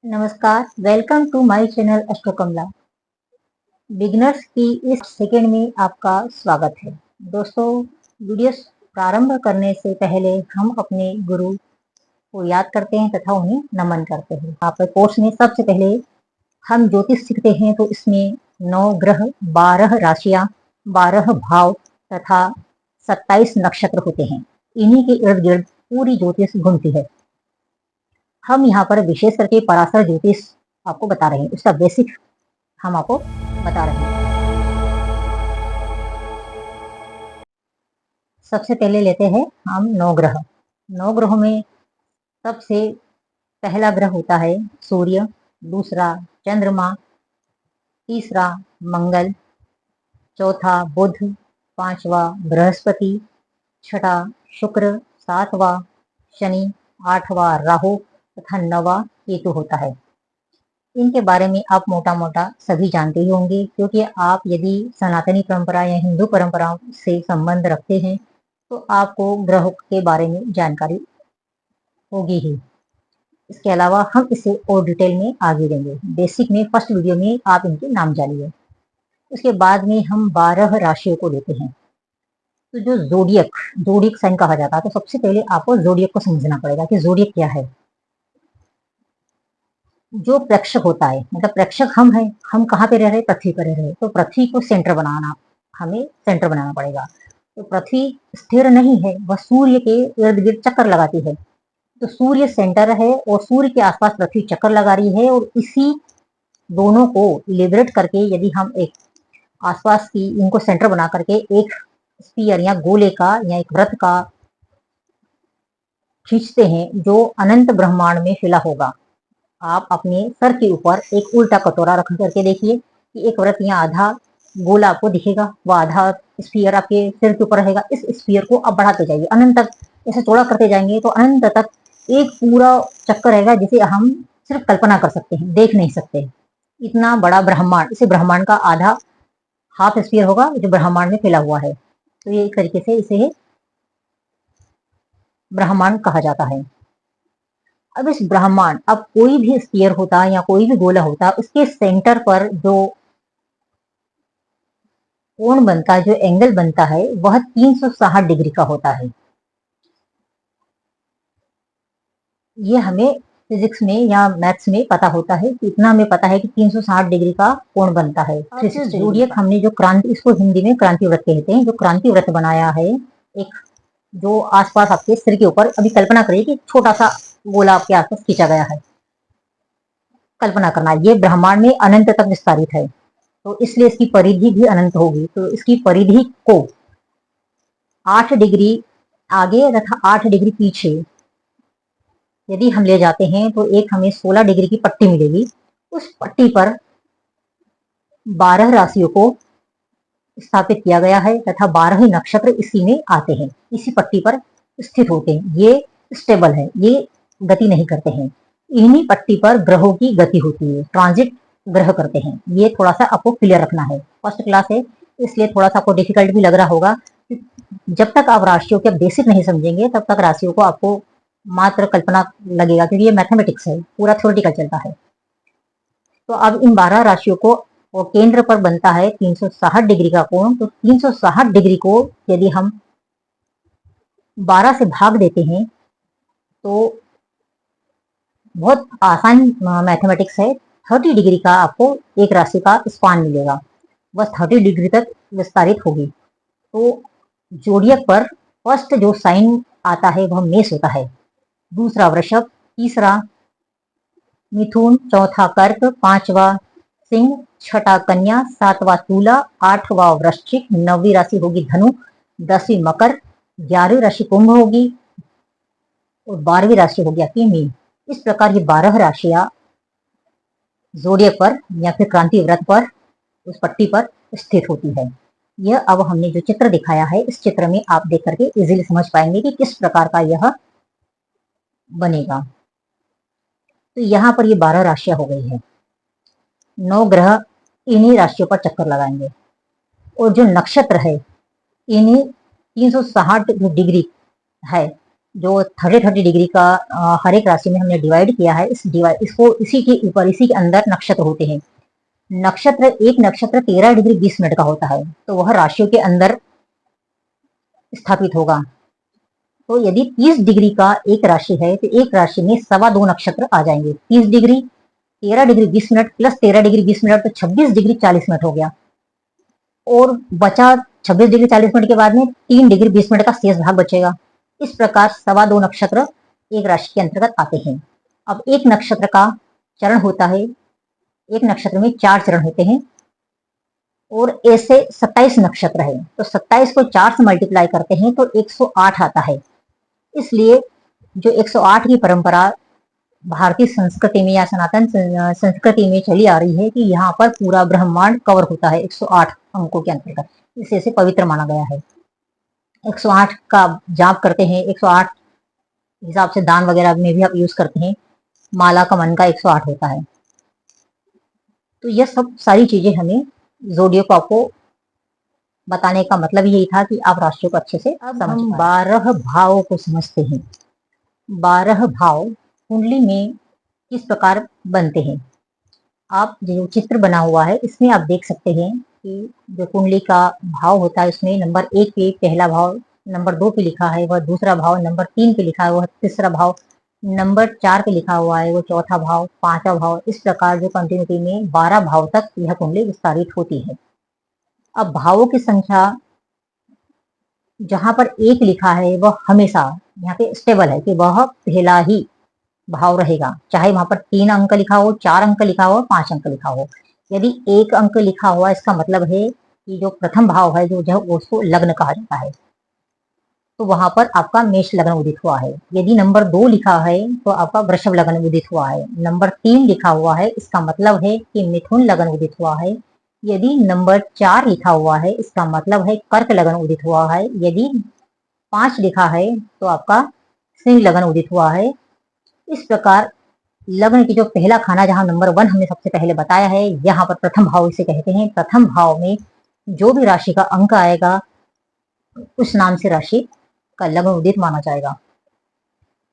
नमस्कार, welcome to my channel astro Kamla. Beginners की इस सेकंड में आपका स्वागत है। दोस्तों, वीडियोस प्रारंभ करने से पहले हम अपने गुरु को याद करते हैं तथा उन्हें नमन करते हैं। आप कोर्स में सबसे पहले हम ज्योतिष सीखते हैं तो इसमें 9 ग्रह, 12 राशियां, 12 भाव तथा 27 नक्षत्र होते हैं। इन्हीं के इर्द गिर्द पूरी ज्योतिष घूमती है। हम यहाँ पर विशेष करके पराशर ज्योतिष आपको बता रहे हैं, उसका बेसिक हम आपको बता रहे हैं। सबसे पहले लेते हैं हम 9 ग्रह। 9 ग्रहों में सबसे पहला ग्रह होता है सूर्य, दूसरा चंद्रमा, तीसरा मंगल, चौथा बुध, पांचवा बृहस्पति, छठा शुक्र, सातवां शनि, आठवां राहु तथा 9वां केतु होता है। इनके बारे में आप मोटा मोटा सभी जानते ही होंगे, क्योंकि आप यदि सनातनी परंपरा या हिंदू परंपरा से संबंध रखते हैं तो आपको ग्रहों के बारे में जानकारी होगी ही। इसके अलावा हम इसे और डिटेल में आगे देंगे। बेसिक में फर्स्ट वीडियो में आप इनके नाम जानिए। उसके बाद में हम 12 राशियों को लेते हैं। तो जो जोडियक साइन कहा जाता है, तो सबसे पहले आपको जोडियक को समझना पड़ेगा कि जोडियक क्या है। जो प्रेक्षक होता है, मतलब प्रेक्षक हम हैं, हम कहाँ पे रह रहे हैं? पृथ्वी पर रह रहे हैं। तो पृथ्वी को सेंटर बनाना, हमें सेंटर बनाना पड़ेगा। तो पृथ्वी स्थिर नहीं है, वह सूर्य के इर्द गिर्द चक्कर लगाती है। तो सूर्य सेंटर है और सूर्य के आसपास पृथ्वी चक्कर लगा रही है, और इसी दोनों को लिबरेट करके यदि हम एक आसपास की इनको सेंटर बना करके एक स्फीयर या गोले का या एक वृत्त का खींचते हैं जो अनंत ब्रह्मांड में फैला होगा। आप अपने सर के ऊपर एक उल्टा कटोरा रख करके देखिए कि एक वृत्त या आधा गोला आपको दिखेगा, वह आधा स्फीयर आपके सिर के ऊपर रहेगा। इस स्फीयर को आप बढ़ाते जाइए अनंत तक, ऐसे चौड़ा करते जाएंगे तो अनंत तक एक पूरा चक्कर रहेगा, जिसे हम सिर्फ कल्पना कर सकते हैं, देख नहीं सकते। इतना बड़ा ब्रह्मांड, इसे ब्रह्मांड का आधा हाफ स्फीयर होगा जो ब्रह्मांड में फैला हुआ है। तो ये एक तरीके से इसे ब्रह्मांड कहा जाता है। अब इस ब्रह्मांड, अब कोई भी स्फीयर होता है या कोई भी गोला होता है, उसके सेंटर पर जो कोण बनता है, जो एंगल बनता है, वह 360 डिग्री का होता है। ये हमें फिजिक्स में या मैथ्स में पता होता है, इतना हमें पता है कि 360 डिग्री का कोण बनता है। जोडियक हमने जो क्रांति, इसको हिंदी में क्रांति व्रत कहते हैं, जो क्रांति व्रत बनाया है, एक जो आसपास आपके सिर के ऊपर, अभी कल्पना करिए कि छोटा सा गोला आपके आसपास खींचा गया है। कल्पना करना, ये ब्रह्मांड में अनंत तक विस्तारित है, तो इसलिए इसकी परिधि भी अनंत होगी। तो इसकी परिधि को 8 डिग्री आगे तथा 8 डिग्री पीछे यदि हम ले जाते हैं तो एक हमें 16 डिग्री की पट्टी मिलेगी। उस पट्टी पर 12 राशियों को स्थापित किया गया है तथा 12 ही नक्षत्र इसी में आते हैं, इसी पट्टी पर स्थित होते हैं। ये स्टेबल है, ये गति नहीं करते हैं। इन्हीं पट्टी पर ग्रहों की गति होती है, ट्रांजिट ग्रह करते हैं। ये थोड़ा सा आपको क्लियर रखना है, फर्स्ट क्लास है इसलिए थोड़ा सा आपको डिफिकल्ट भी लग रहा होगा। जब तक आप राशियों के बेसिक नहीं समझेंगे तब तक राशियों को आपको मात्र कल्पना लगेगा, क्योंकि ये मैथमेटिक्स है, पूरा थ्योरेटिकल चलता है। तो अब इन 12 राशियों को और केंद्र पर बनता है 360 डिग्री का कोण। तो 360 डिग्री को यदि हम 12 से भाग देते हैं तो बहुत आसान मैथमेटिक्स है। 30 डिग्री का आपको एक राशि का स्पान मिलेगा, बस 30 डिग्री तक विस्तारित होगी। तो जोडियक पर फर्स्ट जो साइन आता है वह मेष होता है, दूसरा वृषभ, तीसरा मिथुन, चौथा कर्क, पांचवा सिंह, छठा कन्या, सातवां तुला, आठवां वृश्चिक, 9वीं राशि होगी धनु, 10वीं मकर, 11वीं राशि कुंभ होगी और 12वीं राशि होगी आपकी मीन। इस प्रकार ये 12 राशियां जोडियक पर या फिर क्रांति व्रत पर, उस पट्टी पर स्थित होती है। यह अब हमने जो चित्र दिखाया है, इस चित्र में आप देख करके इजीली समझ पाएंगे कि किस प्रकार का यह बनेगा। तो यहाँ पर ये 12 राशियां हो गई है। 9 ग्रह इन्हीं राशियों पर चक्कर लगाएंगे, और जो नक्षत्र है इन्हीं 360 डिग्री है, जो 30-30 डिग्री का हर एक राशि में हमने डिवाइड किया है, इसको इसी के ऊपर, इसी के अंदर नक्षत्र होते हैं। एक नक्षत्र 13 डिग्री 20 मिनट का होता है, तो वह राशियों के अंदर स्थापित होगा। तो यदि 30 डिग्री का एक राशि है तो एक राशि में 2.25 नक्षत्र आ जाएंगे। 30 degree 13 degree 20 minute plus 13 degree 20 minute, तो 26 डिग्री 40 मिनट हो गया। और बचा 26 डिग्री 40 मिनट के बाद में 3 डिग्री 20 मिनट का शेष भाग बचेगा। इस प्रकार 2.25 नक्षत्र एक राशि के अंतर्गत आते हैं। अब एक नक्षत्र का चरण होता है, एक नक्षत्र में 4 चरण होते हैं और ऐसे 27 नक्षत्र है, तो 27 को 4 से मल्टीप्लाई करते हैं तो 108 आता है। इसलिए जो 108 की परंपरा भारतीय संस्कृति में या सनातन संस्कृति में चली आ रही है कि यहाँ पर पूरा ब्रह्मांड कवर होता है 108 अंकों के अंतर्गत, इसे पवित्र माना गया है। 108 का जाप करते हैं, 108 हिसाब से दान वगैरह में भी आप यूज करते हैं। माला का मन का 108 होता है। तो यह सब सारी चीजें हमें ज़ोडिएक को आपको बताने का मतलब यही था कि आप राशियों को अच्छे से समझ पाए। 12 भावों को समझते हैं। 12 भाव कुंडली में किस प्रकार बनते हैं। आप जो चित्र बना हुआ है इसमें आप देख सकते हैं कि जो कुंडली का भाव होता है उसमें नंबर 1 पे पहला भाव, नंबर 2 पे लिखा है वह दूसरा भाव, नंबर 3 पे लिखा है वह तीसरा भाव, नंबर 4 पे लिखा हुआ है वो चौथा भाव, 5वां भाव। इस प्रकार जो कंटिन्यूटी में 12 भाव तक यह कुंडली विस्तारित होती है। अब भावों की संख्या जहां पर 1 लिखा है वह हमेशा यहाँ पे स्टेबल है कि वह पहला ही भाव रहेगा, चाहे वहां पर 3 अंक लिखा हो, 4 अंक लिखा हो, 5 अंक लिखा हो। यदि 1 अंक लिखा हुआ इसका मतलब है कि जो प्रथम भाव है जो उसको लग्न कहा जाता है, तो वहां पर आपका मेष लग्न उदित हुआ है। यदि नंबर 2 लिखा है तो आपका वृषभ लग्न उदित हुआ है। नंबर 3 लिखा हुआ है इसका मतलब है कि मिथुन लग्न उदित हुआ है। यदि नंबर 4 लिखा हुआ है इसका मतलब है कर्क लग्न उदित हुआ है। यदि 5 लिखा है तो आपका सिंह लग्न उदित हुआ है। इस प्रकार लग्न की जो पहला खाना जहां नंबर 1 हमने सबसे पहले बताया है, यहाँ पर प्रथम भाव इसे कहते हैं। प्रथम भाव में जो भी राशि का अंक आएगा उस नाम से राशि का लग्न उदित माना जाएगा।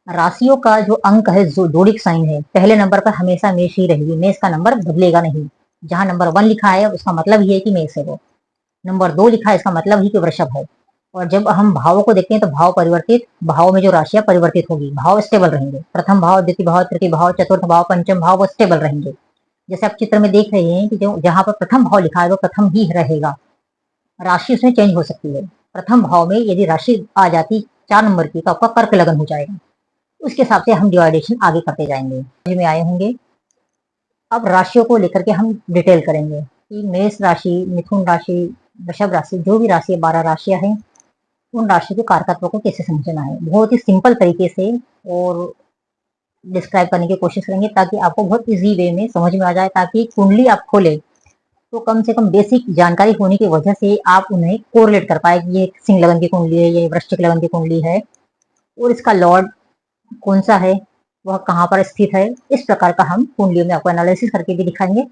राशियों का जो अंक है जो जोड़िक साइन है, पहले नंबर पर हमेशा मेष ही रहेगी, मेष का नंबर बदलेगा नहीं। जहां नंबर 1 लिखा है उसका मतलब ये है कि मेष है वो, नंबर 2 लिखा है इसका मतलब ही कि वृषभ है। और जब हम भावों को देखते हैं तो भाव परिवर्तित, भाव में जो राशियां परिवर्तित होगी, भाव स्टेबल रहेंगे। प्रथम भाव, द्वितीय भाव, तृतीय भाव, चतुर्थ भाव, पंचम भाव वो स्टेबल रहेंगे। जैसे आप चित्र में देख रहे हैं कि जो जहां पर प्रथम भाव लिखा है वो प्रथम ही रहेगा, राशि उसमें चेंज हो सकती है। प्रथम भाव में यदि राशि आ जाती 4 नंबर की तो आपका कर्क लगन हो जाएगा। उसके हिसाब से हम डिवाइडेशन आगे करते जाएंगे, में आए होंगे। अब राशियों को लेकर के हम डिटेल करेंगे कि मेष राशि, मिथुन राशि, वृषभ राशि, जो भी राशि 12 राशियां हैं उन राशि के कारकत्व को कैसे समझना है, बहुत ही सिंपल तरीके से और डिस्क्राइब करने की कोशिश करेंगे ताकि आपको बहुत इजी वे में समझ में आ जाए। ताकि कुंडली आप खोले तो कम से कम बेसिक जानकारी होने की वजह से आप उन्हें कोरिलेट कर पाए कि ये सिंह लगन की कुंडली है, ये वृश्चिक लगन की कुंडली है और इसका लॉर्ड कौन सा है, वह कहाँ पर स्थित है। इस प्रकार का हम कुंडलियों में आपको एनालिसिस करके भी दिखाएंगे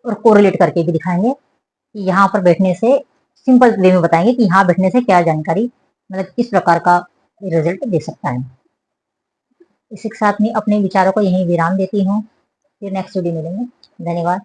और कोरिलेट करके भी दिखाएंगे कि यहाँ पर बैठने से सिंपल वे में बताएंगे कि यहाँ बैठने से क्या जानकारी, मतलब किस प्रकार का रिजल्ट दे सकता है। इसी के साथ में अपने विचारों को यहीं विराम देती हूँ। फिर नेक्स्ट वीडियो मिलेंगे। धन्यवाद।